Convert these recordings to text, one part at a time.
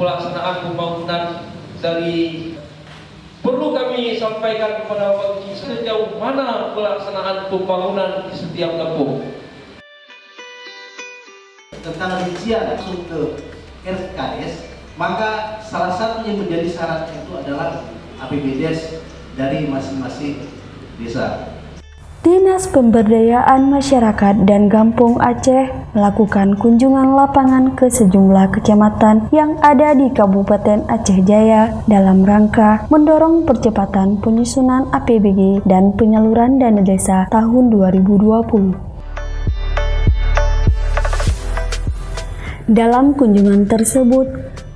Pelaksanaan pembangunan dari perlu kami sampaikan kepada Bapak Ibu sejauh mana pelaksanaan pembangunan di setiap kampung. Tentang rincian langsung ke RKS, maka salah satu yang menjadi syarat itu adalah APBDes dari masing-masing desa. Dinas Pemberdayaan Masyarakat dan Gampung Aceh melakukan kunjungan lapangan ke sejumlah kecamatan yang ada di Kabupaten Aceh Jaya dalam rangka mendorong percepatan penyusunan APBD dan penyaluran dana desa tahun 2020. Dalam kunjungan tersebut,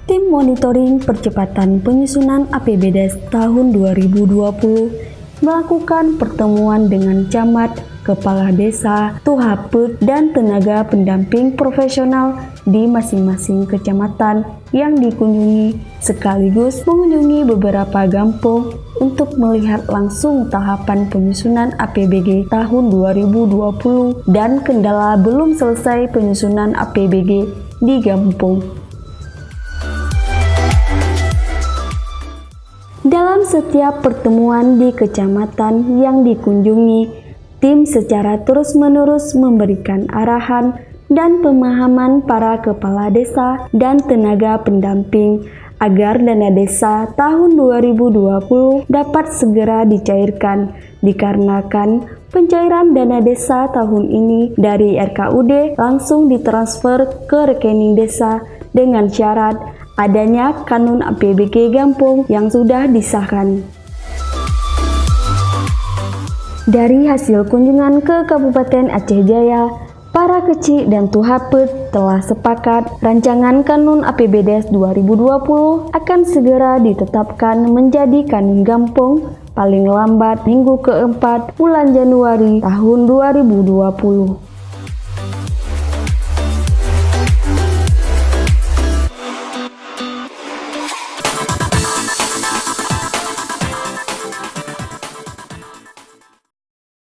tim monitoring percepatan penyusunan APBD tahun 2020 melakukan pertemuan dengan camat, kepala desa, tuhaput, dan tenaga pendamping profesional di masing-masing kecamatan yang dikunjungi, sekaligus mengunjungi beberapa kampung untuk melihat langsung tahapan penyusunan APBD tahun 2020 dan kendala belum selesai penyusunan APBD di kampung. Dalam setiap pertemuan di kecamatan yang dikunjungi, tim secara terus-menerus memberikan arahan dan pemahaman para kepala desa dan tenaga pendamping agar dana desa tahun 2020 dapat segera dicairkan, dikarenakan pencairan dana desa tahun ini dari RKUD langsung ditransfer ke rekening desa dengan syarat adanya kanun APBD Gampung yang sudah disahkan. Dari hasil kunjungan ke Kabupaten Aceh Jaya, para kecil dan tuhaput telah sepakat rancangan kanun APBD 2020 akan segera ditetapkan menjadi kanun Gampung paling lambat minggu keempat bulan Januari tahun 2020.